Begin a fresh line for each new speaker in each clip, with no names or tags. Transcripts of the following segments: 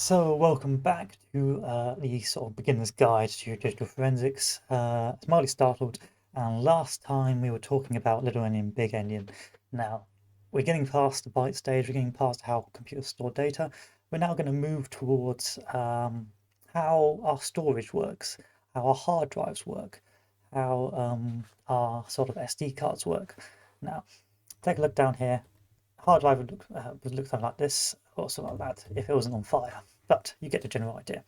So welcome back to the sort of beginner's guide to digital forensics. It's mildly startled, and last time we were talking about little endian, big endian. Now we're getting past the byte stage. We're getting past how computers store data. We're now going to move towards how our storage works, how our hard drives work, how our sort of SD cards work. Now take a look down here. Hard drive would look something like this, or something like that, if it wasn't on fire. But you get the general idea.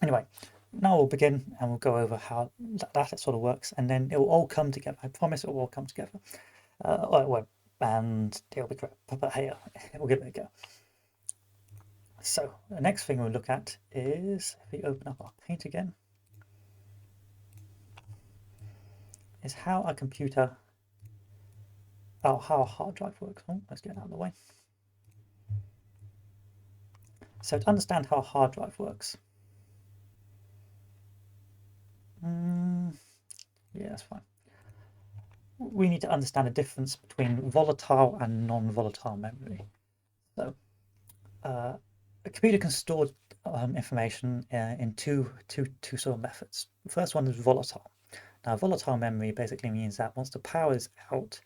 Anyway, now we'll begin and we'll go over how that sort of works, and then it will all come together. I promise it will all come together. Or it won't, and it'll be crap. But hey, we'll give it a go. So the next thing we'll look at is, if we open up our Paint again, is how a computer, how a hard drive works. Oh, let's get it out of the way. So to understand how a hard drive works, yeah, that's fine. We need to understand the difference between volatile and non-volatile memory. So a computer can store information in two sort of methods. The first one is volatile. Now, volatile memory basically means that once the power is out,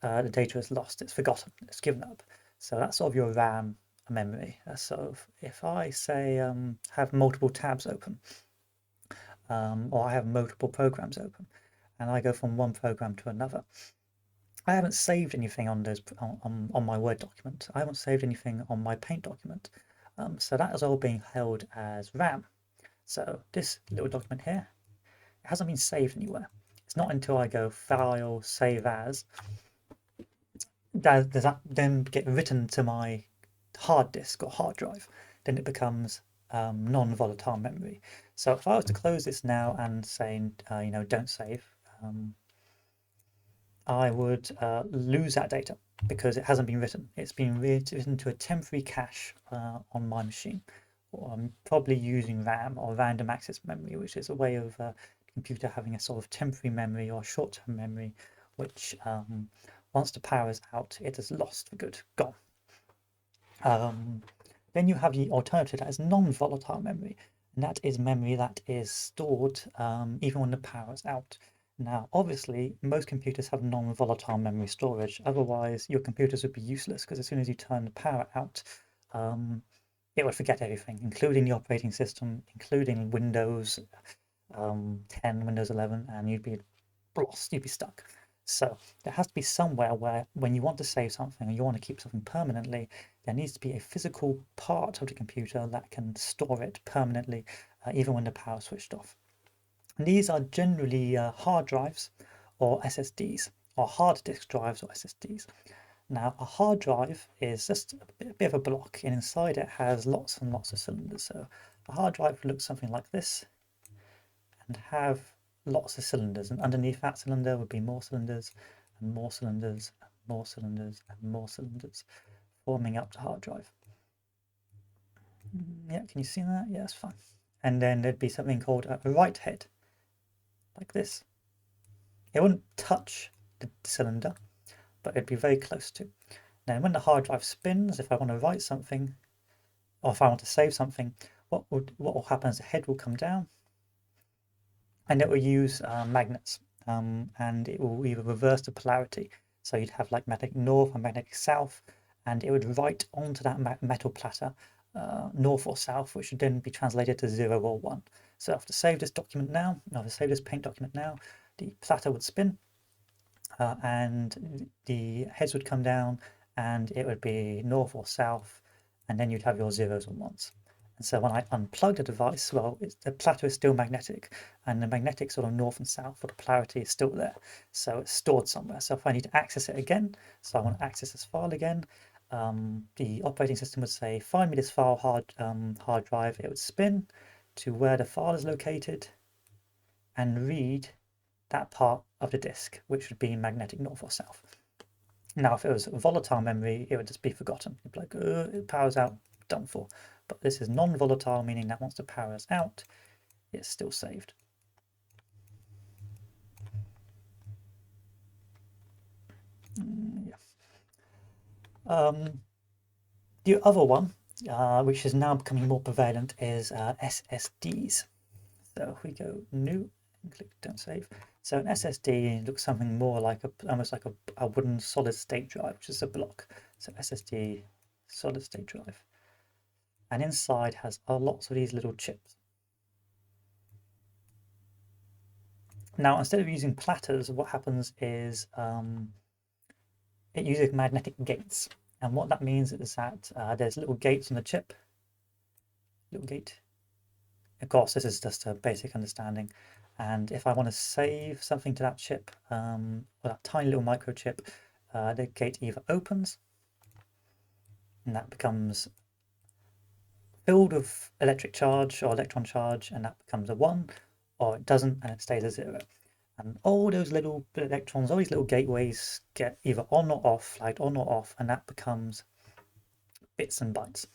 the data is lost, it's forgotten, it's given up. So that's sort of your RAM memory. So if I say have multiple tabs open, or I have multiple programs open, and I go from one program to another, I haven't saved anything on those on my Word document. I haven't saved anything on my Paint document. So that is all being held as RAM. So this little document here, it hasn't been saved anywhere. It's not until I go File, Save As, does that then get written to my hard disk or hard drive. Then it becomes non-volatile memory. So if I was to close this now and say, don't save, I would lose that data because it hasn't been written. It's been written to a temporary cache on my machine. Or I'm probably using RAM or random access memory, which is a way of computer having a sort of temporary memory or short-term memory, which once the power is out, it is lost for good, gone. Then you have the alternative that is non-volatile memory, and that is memory that is stored even when the power is out. Now, obviously, most computers have non-volatile memory storage. Otherwise, your computers would be useless because as soon as you turn the power out, it would forget everything, including the operating system, including Windows 10, Windows 11, and you'd be lost, you'd be stuck. So there has to be somewhere where when you want to save something or you want to keep something permanently, there needs to be a physical part of the computer that can store it permanently, even when the power is switched off. And these are generally hard drives or SSDs, or hard disk drives or SSDs. Now, a hard drive is just a bit of a block, and inside it has lots and lots of cylinders. So a hard drive would look something like this and have lots of cylinders, and underneath that cylinder would be more cylinders and more cylinders and more cylinders and more cylinders, forming up the hard drive. Yeah, can you see that? Yeah, that's fine. And then there'd be something called a write head, like this. It wouldn't touch the cylinder, but it'd be very close to. Now, when the hard drive spins, if I want to write something, or if I want to save something, what will happen is the head will come down, and it will use magnets, and it will either reverse the polarity. So you'd have like magnetic north and magnetic south, and it would write onto that metal platter north or south, which would then be translated to 0 or 1. So I have to save this document now, I have to save this Paint document now, the platter would spin, and the heads would come down, and it would be north or south, and then you'd have your zeros and ones. And so when I unplug the device, well, the platter is still magnetic, and the magnetic sort of north and south, or the polarity is still there. So it's stored somewhere. So if I need to access it again, so I want to access this file again, the operating system would say, find me this file hard drive. It would spin to where the file is located and read that part of the disk, which would be magnetic north or south. Now, if it was volatile memory, it would just be forgotten. It'd be like, it powers out, done for. But this is non-volatile, meaning that once the power is out, it's still saved. Yeah. The other one which is now becoming more prevalent, is SSDs. So if we go new and click don't save. So an SSD looks something more like almost like a wooden solid state drive, which is a block. So SSD solid state drive. And inside has lots of these little chips. Now, instead of using platters, what happens is it uses magnetic gates. And what that means is that there's little gates on the chip. Little gate. Of course, this is just a basic understanding. And if I want to save something to that chip, or that tiny little microchip, the gate either opens, and that becomes filled with electric charge or electron charge, and that becomes a 1, or it doesn't, and it stays a 0. And all those little electrons, all these little gateways get either on or off, flagged on or off, and that becomes bits and bytes.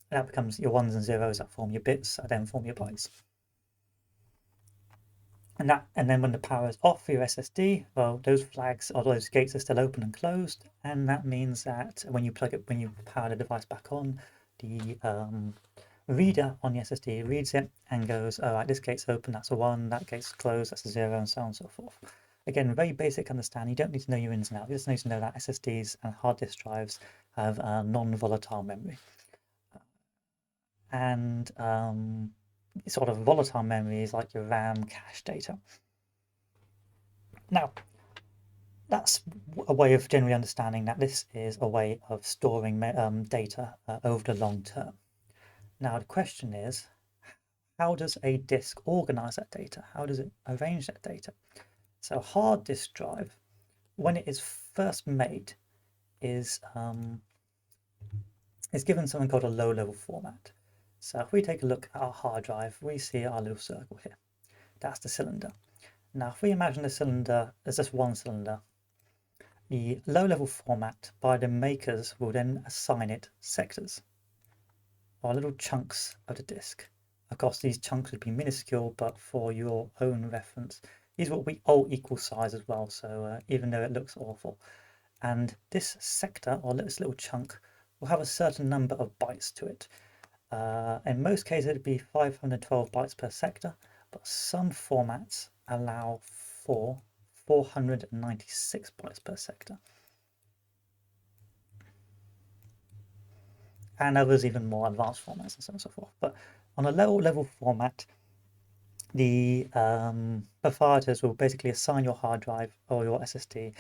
That becomes your 1s and 0s that form your bits, that then form your bytes. And then when the power is off for your SSD, well, those flags or those gates are still open and closed, and that means that when you power the device back on, the reader on the SSD reads it and goes, all right, this gate's open, that's a 1, that gate's closed, that's a 0, and so on and so forth. Again, very basic understanding. You don't need to know your ins and outs. You just need to know that SSDs and hard disk drives have non-volatile memory. And sort of volatile memories like your RAM, cache data. Now, that's a way of generally understanding that this is a way of storing data over the long term. Now, the question is, how does a disk organize that data? How does it arrange that data? So, a hard disk drive, when it is first made, is given something called a low-level format. So, if we take a look at our hard drive, we see our little circle here. That's the cylinder. Now, if we imagine the cylinder as just one cylinder, the low-level format by the makers will then assign it sectors, or little chunks of the disk. Of course, these chunks would be minuscule, but for your own reference, these will be all equal size as well, so even though it looks awful. And this sector, or this little chunk, will have a certain number of bytes to it. In most cases, it would be 512 bytes per sector, but some formats allow for 496 bytes per sector. And others even more advanced formats and so on and so forth. But on a low level format, the proprietors will basically assign your hard drive or your SSD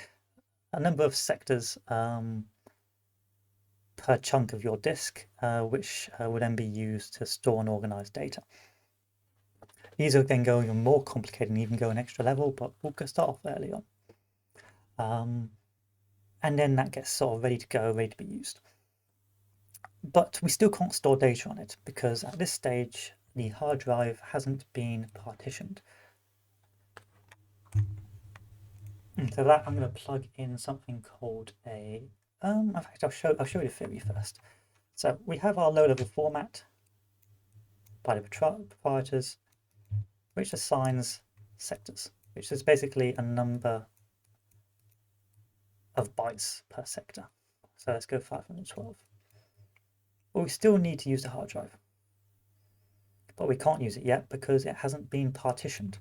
a number of sectors per chunk of your disk, which will then be used to store and organize data. These are then going more complicated and even go an extra level, but we'll start off early on. And then that gets sort of ready to go, ready to be used. But we still can't store data on it because at this stage, the hard drive hasn't been partitioned. And so that I'm going to plug in something called a, in fact, I'll show you the theory first. So we have our low-level format by the proprietors, which assigns sectors, which is basically a number of bytes per sector. So let's go 512. But we still need to use the hard drive. But we can't use it yet because it hasn't been partitioned.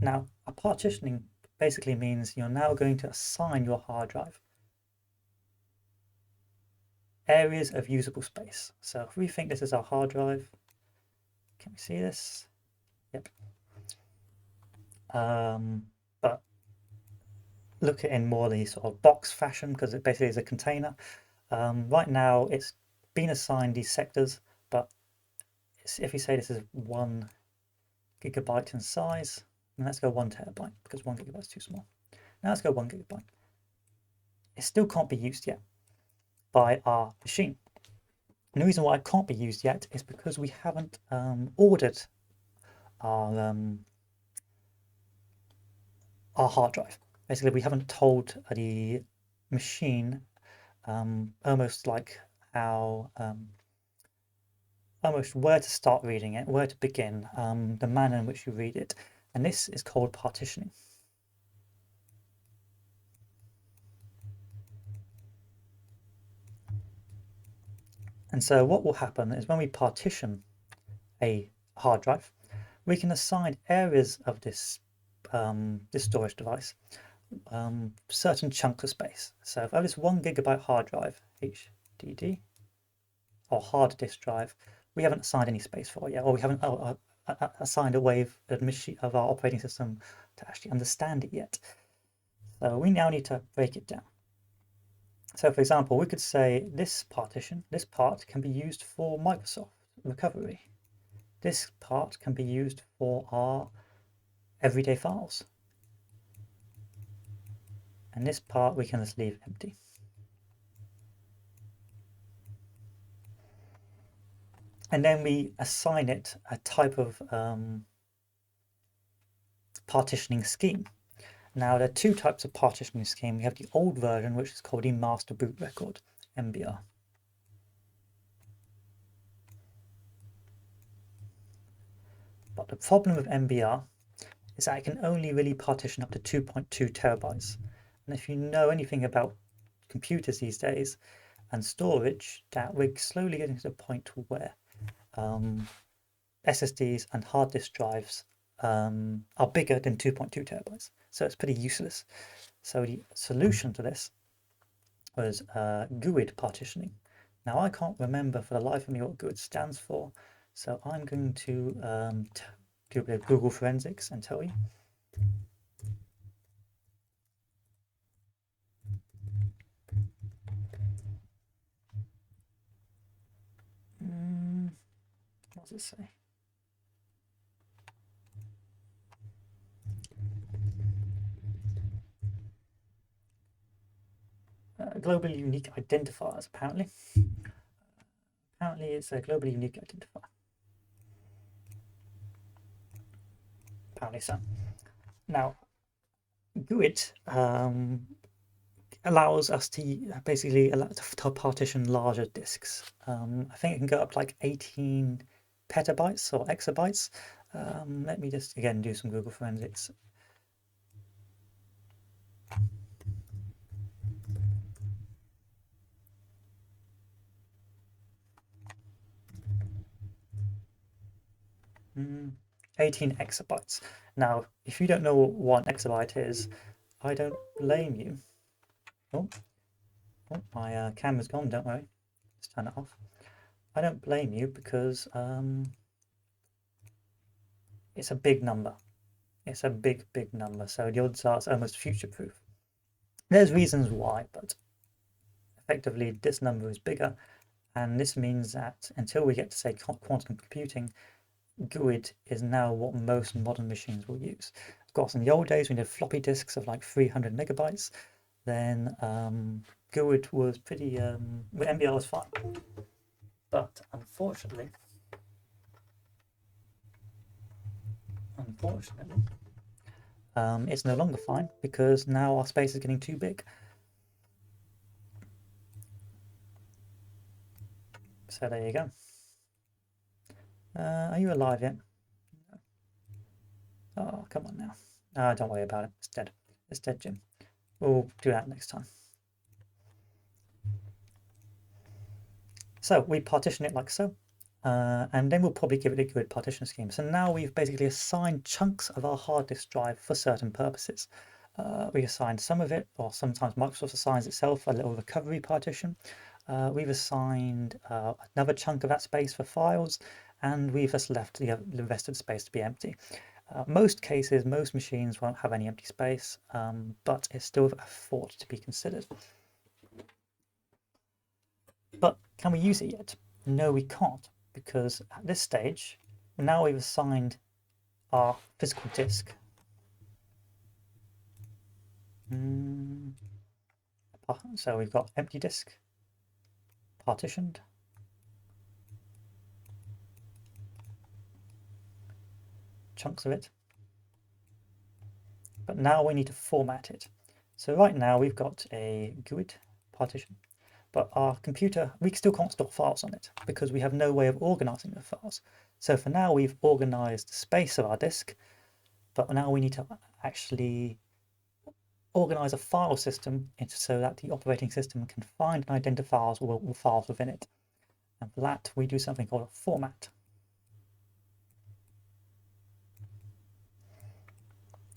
Now, a partitioning basically means you're now going to assign your hard drive areas of usable space. So if we think this is our hard drive, can we see this? Yep. But look at it in more the sort of box fashion because it basically is a container. Right now it's been assigned these sectors, but if we say this is 1 gigabyte in size, and let's go 1 terabyte because 1 gigabyte is too small. Now let's go 1 gigabyte. It still can't be used yet by our machine. And the reason why it can't be used yet is because we haven't ordered our hard drive. Basically, we haven't told the machine almost like how almost where to start reading it, where to begin, the manner in which you read it, and this is called partitioning. And so what will happen is when we partition a hard drive, we can assign areas of this storage device certain chunks of space. So if I have this 1 GB hard drive, HDD, or hard disk drive, we haven't assigned any space for it yet, or we haven't assigned a way of our operating system to actually understand it yet. So we now need to break it down. So for example, we could say this part can be used for Microsoft recovery. This part can be used for our everyday files. And this part we can just leave empty. And then we assign it a type of partitioning scheme. Now there are two types of partitioning scheme. We have the old version, which is called the master boot record, MBR. But the problem with MBR is that it can only really partition up to 2.2 terabytes. And if you know anything about computers these days and storage, that we're slowly getting to the point where SSDs and hard disk drives are bigger than 2.2 terabytes. So it's pretty useless. So the solution to this was GUID partitioning. Now I can't remember for the life of me what GUID stands for, so I'm going to do a bit of Google forensics and tell you. What does it say? Globally unique identifiers, apparently. Apparently it's a globally unique identifier. Apparently so. Now, GUID allows us to basically to partition larger disks. I think it can go up to like 18 petabytes or exabytes. Let me just again do some Google forensics. Mm, 18 exabytes. Now, if you don't know what an exabyte is, I don't blame you. Oh, my camera's gone, don't worry. Just turn it off. I don't blame you because it's a big number. It's a big, big number. So the odds are it's almost future-proof. There's reasons why, but effectively this number is bigger. And this means that until we get to say quantum computing, GUID is now what most modern machines will use. Of course, in the old days, we had floppy disks of like 300 megabytes. Then GUID was pretty, MBR was fine. But unfortunately, it's no longer fine because now our space is getting too big. So there you go. Are you alive yet? No. Oh, come on now. Don't worry about it. It's dead. It's dead, Jim. We'll do that next time. So we partition it like so. And then we'll probably give it a good partition scheme. So now we've basically assigned chunks of our hard disk drive for certain purposes. We assigned some of it, or sometimes Microsoft assigns itself a little recovery partition. We've assigned another chunk of that space for files, and we've just left the rest of the space to be empty. Most cases, most machines won't have any empty space, but it's still a thought to be considered. But can we use it yet? No, we can't, because at this stage, now we've assigned our physical disk. So we've got empty disk, partitioned, chunks of it, but now we need to format it. So right now we've got a GUID partition, but our computer, we still can't store files on it because we have no way of organizing the files. So for now we've organized the space of our disk, but now we need to actually organize a file system so that the operating system can find and identify files within it. And for that, we do something called a format.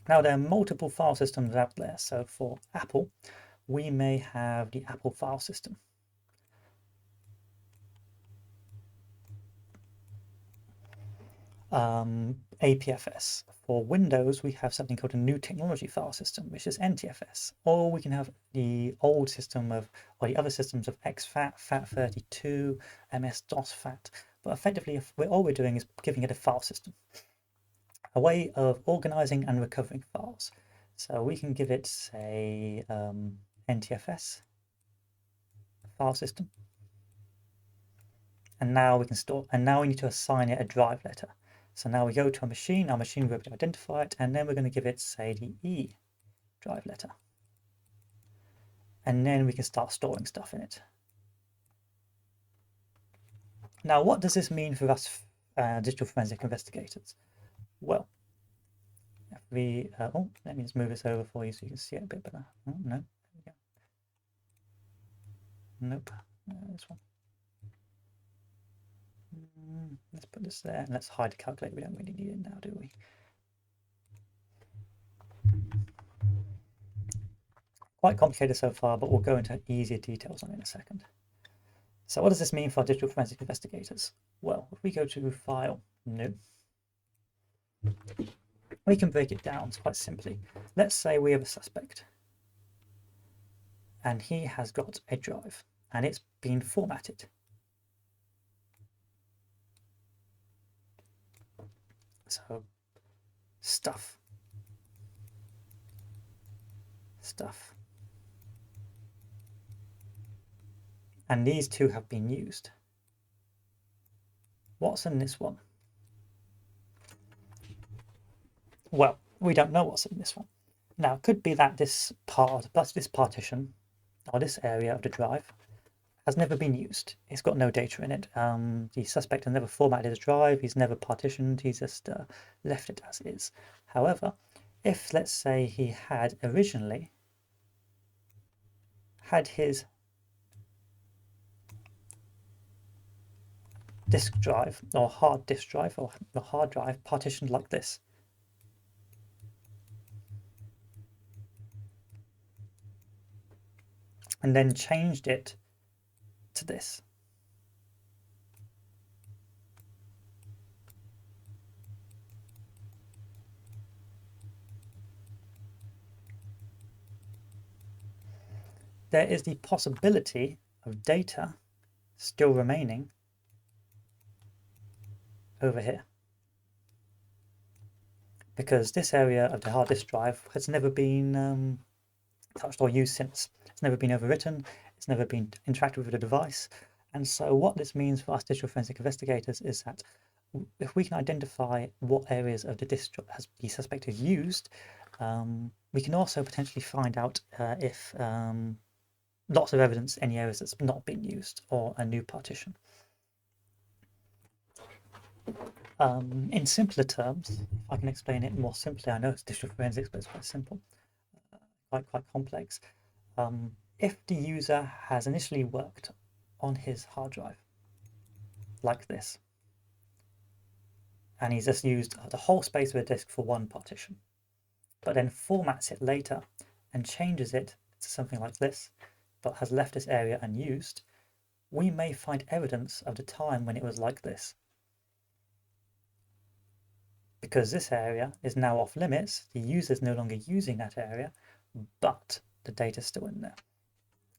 Now, there are multiple file systems out there. So for Apple, we may have the Apple file system. APFS. For Windows, we have something called a new technology file system, which is NTFS. Or we can have the old system of, or the other systems of exFAT, FAT32, MS-DOS FAT. But effectively, all we're doing is giving it a file system, a way of organizing and recovering files. So we can give it, say, NTFS file system. And now we can store, and now we need to assign it a drive letter. So now we go to a machine, our machine will be able to identify it, and then we're going to give it, say, the E drive letter. And then we can start storing stuff in it. Now, what does this mean for us digital forensic investigators? Well, if we, oh, let me just move this over for you so you can see it a bit better. Oh, no, there we go. Nope, this one. Let's put this there and let's hide the calculator. We don't really need it now, do we? Quite complicated so far, but we'll go into easier details on it in a second. So what does this mean for our digital forensic investigators? Well, if we go to File, New, we can break it down quite simply. Let's say we have a suspect and he has got a drive and it's been formatted. So stuff. And these two have been used. What's in this one? Well, we don't know what's in this one. Now, it could be that this partition, or this area of the drive, has never been used. It's got no data in it. The suspect has never formatted his drive, he's never partitioned, he's just left it as is. However, if, let's say, he had originally had his disk drive or hard disk drive or the hard drive partitioned like this, and then changed it to this, there is the possibility of data still remaining over here, because this area of the hard disk drive has never been touched or used since. It's never been overwritten, it's never been interacted with the device. And so what this means for us digital forensic investigators is that if we can identify what areas of the disk the suspect has used, we can also potentially find out if lots of evidence, any areas that's not been used, or a new partition. In simpler terms, if I can explain it more simply, I know it's digital forensics, but it's quite simple, quite complex. If the user has initially worked on his hard drive, like this, and he's just used the whole space of a disk for one partition, but then formats it later and changes it to something like this, but has left this area unused, we may find evidence of the time when it was like this. Because this area is now off limits, the user is no longer using that area, but the data is still in there.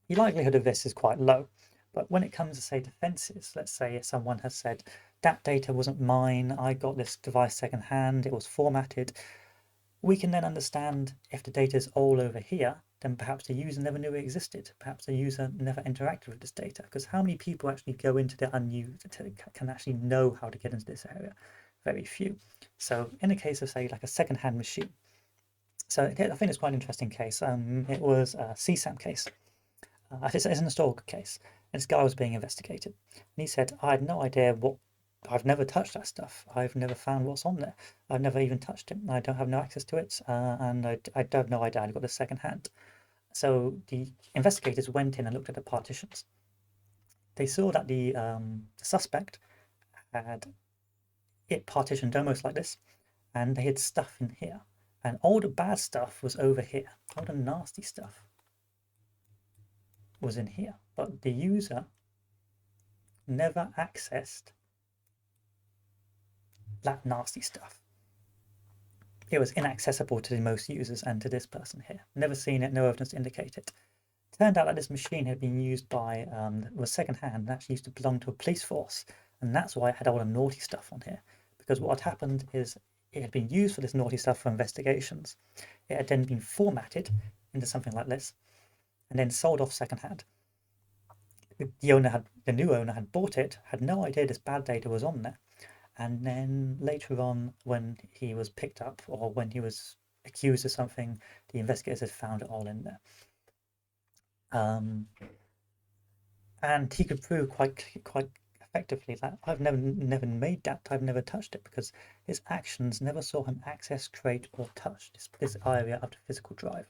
The likelihood of this is quite low, but when it comes to, say, defenses, let's say if someone has said, that data wasn't mine, I got this device secondhand, it was formatted, we can then understand if the data is all over here, then perhaps the user never knew it existed. Perhaps the user never interacted with this data, because how many people actually go into the unused, can actually know how to get into this area? Very few. So in the case of, say, like a second-hand machine, so I think it's quite an interesting case. It was a CSAM case. It's an historical case. And this guy was being investigated. And he said, I had no idea what, I've never touched that stuff. I've never found what's on there. I've never even touched it. I don't have no access to it. And I have no idea I got it second hand. So the investigators went in and looked at the partitions. they saw that the suspect had it partitioned almost like this, and they had stuff in here. And all the bad stuff was over here. All the nasty stuff was in here. But the user never accessed that nasty stuff. It was inaccessible to most users and to this person here. Never seen it, no evidence to indicate it. Turned out that this machine had been used by, was second-hand and actually used to belong to a police force. And that's why it had all the naughty stuff on here. Because what had happened is it had been used for this naughty stuff for investigations. It had then been formatted into something like this and then sold off second-hand. The new owner had bought it, had no idea this bad data was on there. And then later on, when he was picked up or when he was accused of something, the investigators had found it all in there. And he could prove quite effectively that I've never made that, I've never touched it, because his actions never saw him access, create, or touch this area of the physical drive.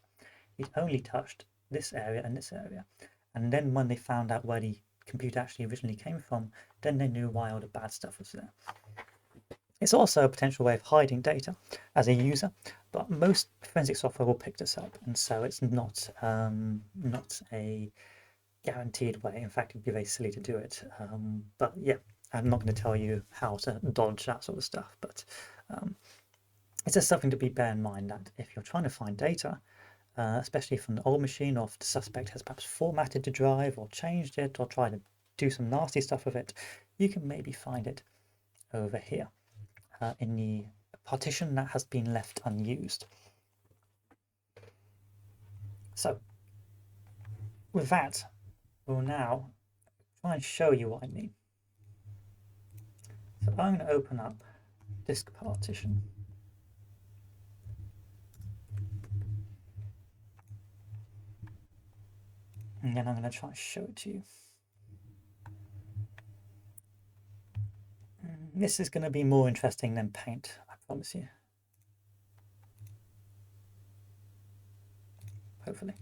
He'd only touched this area and this area. And then when they found out where the computer actually originally came from, then they knew why all the bad stuff was there. It's also a potential way of hiding data as a user, but most forensic software will pick this up, and so it's not a guaranteed way. In fact, it'd be very silly to do it. But yeah, I'm not going to tell you how to dodge that sort of stuff, but it's just something to bear in mind that if you're trying to find data, especially from an old machine, or if the suspect has perhaps formatted the drive or changed it or tried to do some nasty stuff with it, you can maybe find it over here in the partition that has been left unused. So with that, we'll now try and show you what I mean. So I'm going to open up disk partition. And then I'm going to try and show it to you. This is going to be more interesting than Paint, I promise you. Hopefully.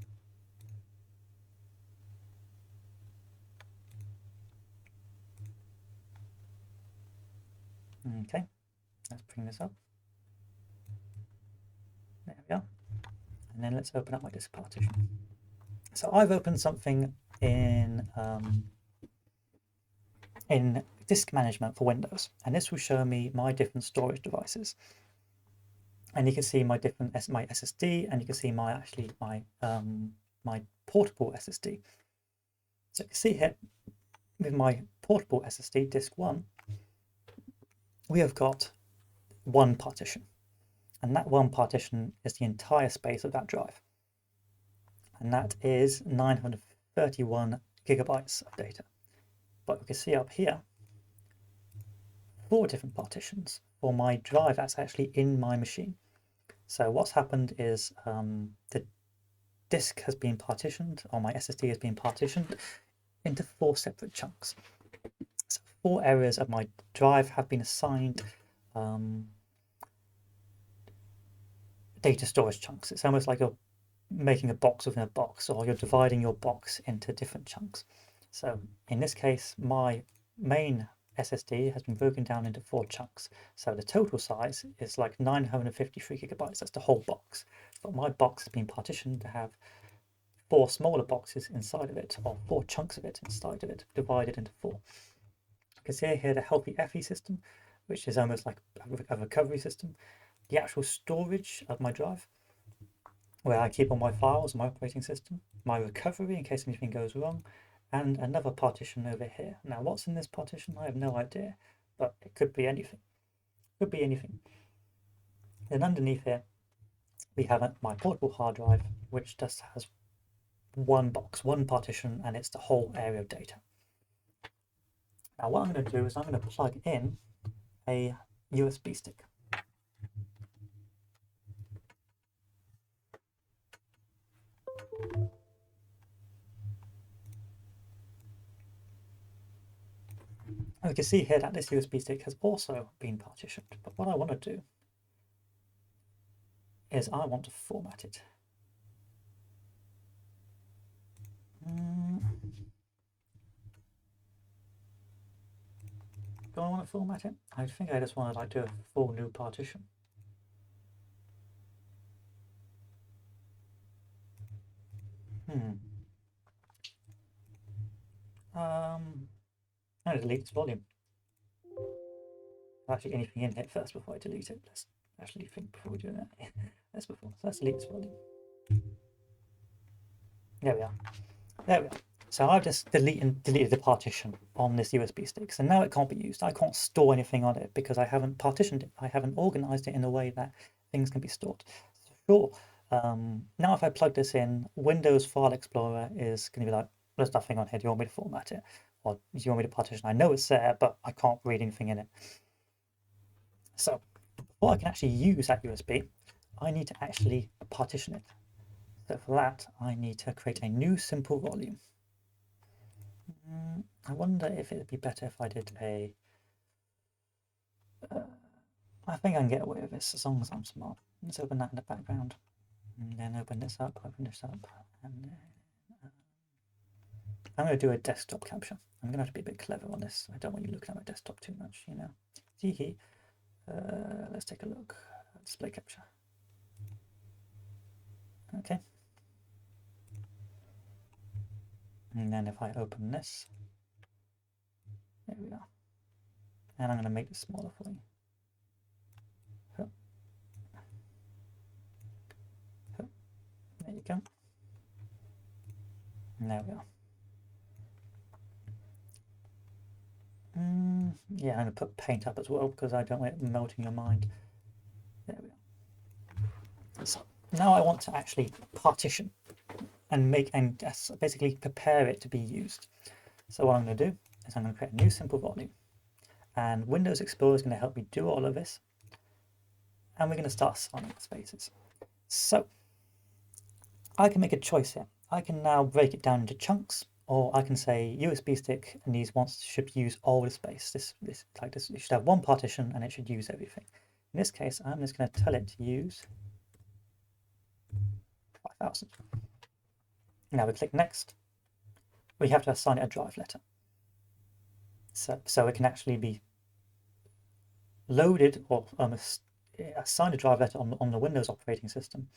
Okay, let's bring this up. There we go. And then let's open up my disk partition. So I've opened something in disk management for Windows, and this will show me my different storage devices. And you can see my SSD, and you can see my portable SSD. So you can see here with my portable SSD, disk 1, we have got one partition, and that one partition is the entire space of that drive, and that is 931 gigabytes of data. But we can see up here 4 different partitions for my drive that's actually in my machine. So what's happened is the disk has been partitioned, or my SSD has been partitioned into 4 separate chunks. So 4 areas of my drive have been assigned data storage chunks. It's almost like you're making a box within a box, or you're dividing your box into different chunks. So in this case, my main SSD has been broken down into 4 chunks. So the total size is like 953 gigabytes. That's the whole box. But my box has been partitioned to have 4 smaller boxes inside of it, or 4 chunks of it inside of it, divided into 4. You can see here the healthy FE system, which is almost like a recovery system. The actual storage of my drive, where I keep all my files, my operating system, my recovery in case anything goes wrong, and another partition over here. Now, what's in this partition? I have no idea, but it could be anything. Could be anything. Then underneath here, we have my portable hard drive, which just has one box, one partition, and it's the whole area of data. Now, what I'm going to do is I'm going to plug in a USB stick. And we can see here that this USB stick has also been partitioned, but what I want to do is I want to format it. Do I want to format it? I think I just want to like do a full new partition. I'm going to delete this volume. Actually, anything in it first before I delete it. Let's actually think before we do that. That's before. So let's delete this volume. There we are. There we are. So I've just deleted the partition on this USB stick. So now it can't be used. I can't store anything on it because I haven't partitioned it. I haven't organized it in a way that things can be stored. Sure. Now if I plug this in, Windows File Explorer is going to be like, there's nothing on here. Do you want me to format it? Or do you want me to partition? I know it's there, but I can't read anything in it. So before I can actually use that USB, I need to actually partition it. So for that, I need to create a new simple volume. I wonder if it'd be better if I did a... I think I can get away with this as long as I'm smart. Let's open that in the background. And then open this up, and then I'm going to do a desktop capture. I'm going to have to be a bit clever on this. I don't want you looking at my desktop too much, you know. Tiki. Let's take a look. Display capture. Okay. And then if I open this, there we are. And I'm going to make this smaller for you. So, there you go. And there we are. Yeah, I'm going to put paint up as well because I don't want it melting your mind. There we are. So now I want to actually partition and basically prepare it to be used. So what I'm going to do is I'm going to create a new simple volume. And Windows Explorer is going to help me do all of this. And we're going to start assigning spaces. So I can make a choice here. I can now break it down into chunks, or I can say USB stick and these should use all the space. This it should have one partition and it should use everything. In this case, I'm just going to tell it to use 5000. Now we click next. We have to assign it a drive letter. So it can actually be loaded or assign a drive letter on the Windows operating system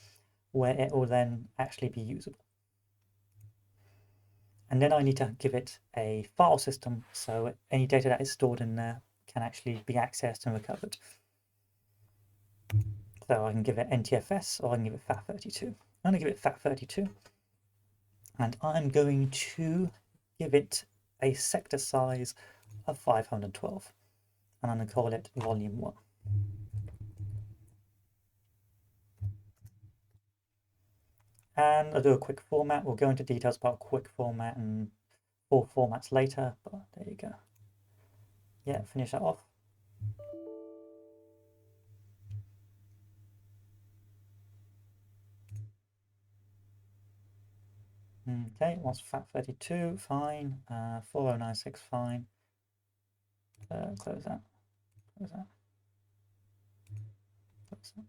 where it will then actually be usable. And then I need to give it a file system so any data that is stored in there can actually be accessed and recovered. So I can give it NTFS or I can give it FAT32. I'm going to give it FAT32 and I'm going to give it a sector size of 512 and I'm going to call it volume 1. And I'll do a quick format. We'll go into details about quick format and full formats later, but there you go. Yeah, finish that off. Okay, it wants FAT32, fine. 4096, fine. Close that. Close that. Close that.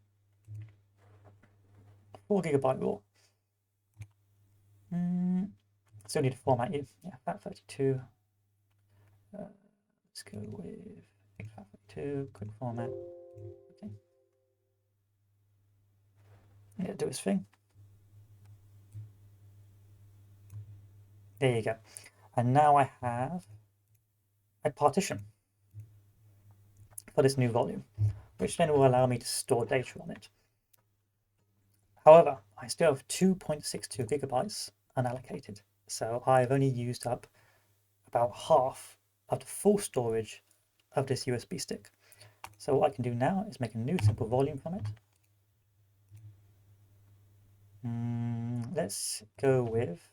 4GB raw. Still need to format you. Yeah, FAT32. Let's go with FAT32, quick format. Okay. Yeah, do its thing. There you go. And now I have a partition for this new volume, which then will allow me to store data on it. However, I still have 2.62 gigabytes unallocated, so I've only used up about half of the full storage of this USB stick. So what I can do now is make a new simple volume from it. Let's go with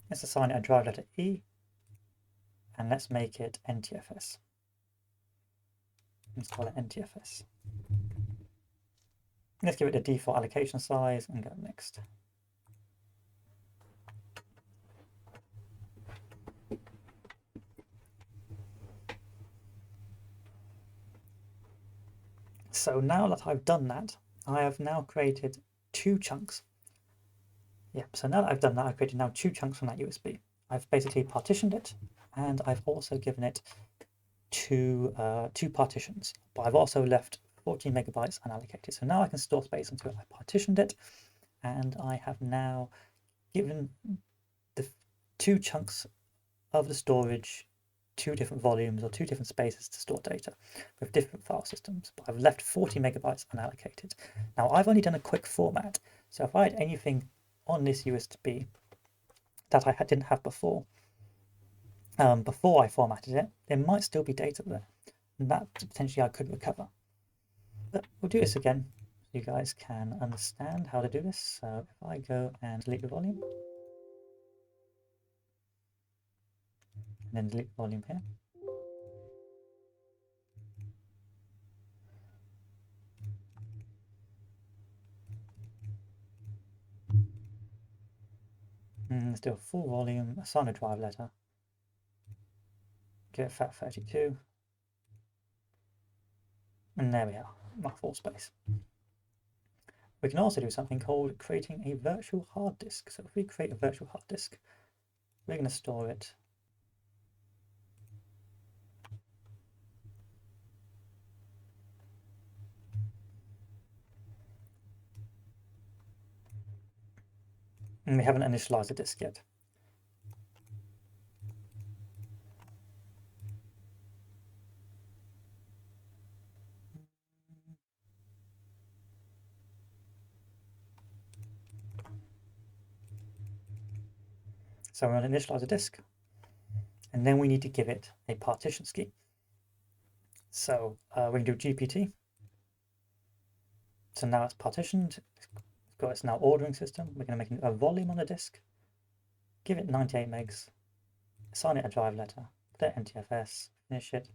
let's assign it a drive letter E and let's make it NTFS. Let's call it NTFS. Let's give it the default allocation size and go next. So now that I've done that, I have now created two chunks. Yeah, so now that I've done that, I've created now 2 chunks from that USB. I've basically partitioned it, and I've also given it two partitions, but I've also left 14 megabytes unallocated. So now I can store space until I partitioned it, and I have now given the 2 chunks of the storage 2 different volumes or 2 different spaces to store data with different file systems, but I've left 40 megabytes unallocated. Now I've only done a quick format, so if I had anything on this USB that I didn't have before I formatted it, there might still be data there, and that potentially I could recover. But we'll do this again so you guys can understand how to do this. So if I go and delete the volume, and then delete the volume here, and let's do a full volume, assign a drive letter, give it FAT32, and there we are, my full space. We can also do something called creating a virtual hard disk. So if we create a virtual hard disk, we're going to store it and we haven't initialized the disk yet. So we're going to initialize a disk, and then we need to give it a partition scheme. So we can do GPT. So now it's partitioned. It's got its now ordering system. We're going to make a volume on the disk, give it 98 megs, assign it a drive letter, put it NTFS, finish it,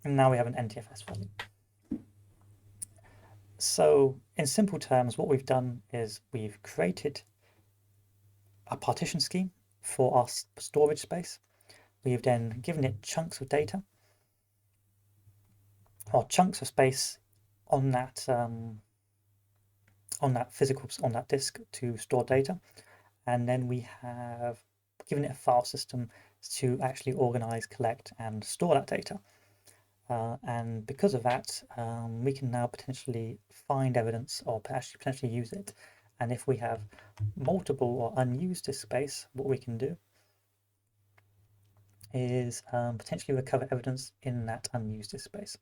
and now we have an NTFS volume. So in simple terms, what we've done is we've created a partition scheme for our storage space. We've then given it chunks of data or chunks of space on that disk to store data, and then we have given it a file system to actually organize, collect, and store that data. And because of that, we can now potentially find evidence or actually potentially use it. And if we have multiple or unused disk space, what we can do is potentially recover evidence in that unused disk space.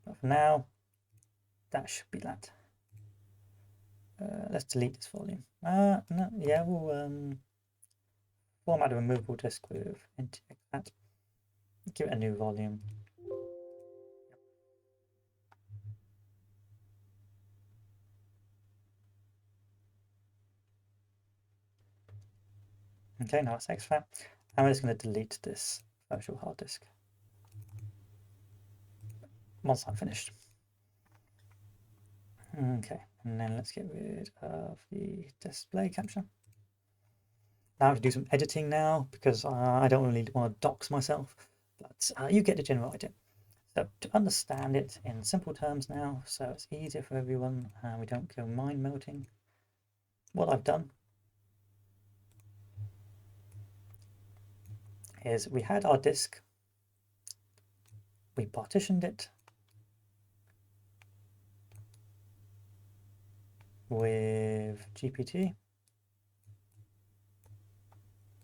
But for now, that should be that. Let's delete this volume. No, yeah, we'll format a removable disk with that. Give it a new volume. Okay, now it's exFAT, and we're just going to delete this virtual hard disk once I'm finished. Okay, and then let's get rid of the display capture. Now I have to do some editing now because I don't really want to dox myself, but you get the general idea. So to understand it in simple terms now, so it's easier for everyone, we don't go mind melting. What I've done is we had our disk, we partitioned it with GPT,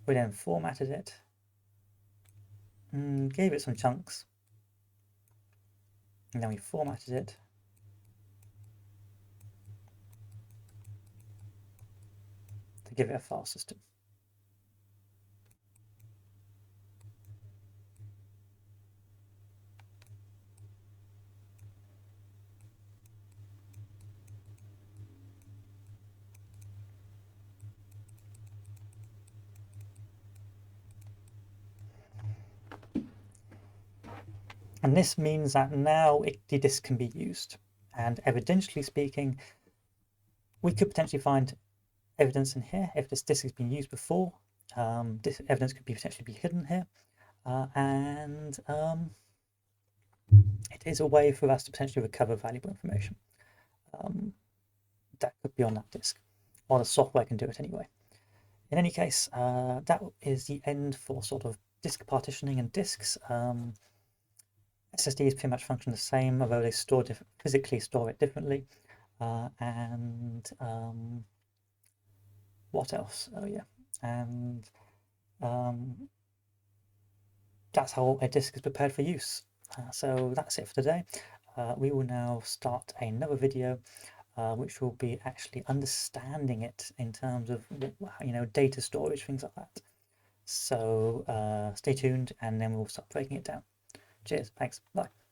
we then formatted it, and gave it some chunks, and then we formatted it to give it a file system. And this means that now the disk can be used. And evidentially speaking, we could potentially find evidence in here if this disk has been used before. This evidence could potentially be hidden here. And it is a way for us to potentially recover valuable information. that could be on that disk, or the software can do it anyway. In any case, that is the end for sort of disk partitioning and disks. SSDs pretty much function the same, although they physically store it differently. And what else? Oh yeah, and um, that's how a disk is prepared for use. So that's it for today. We will now start another video which will be actually understanding it in terms of data storage, things like that. So stay tuned, and then we'll start breaking it down. Cheers, thanks, bye.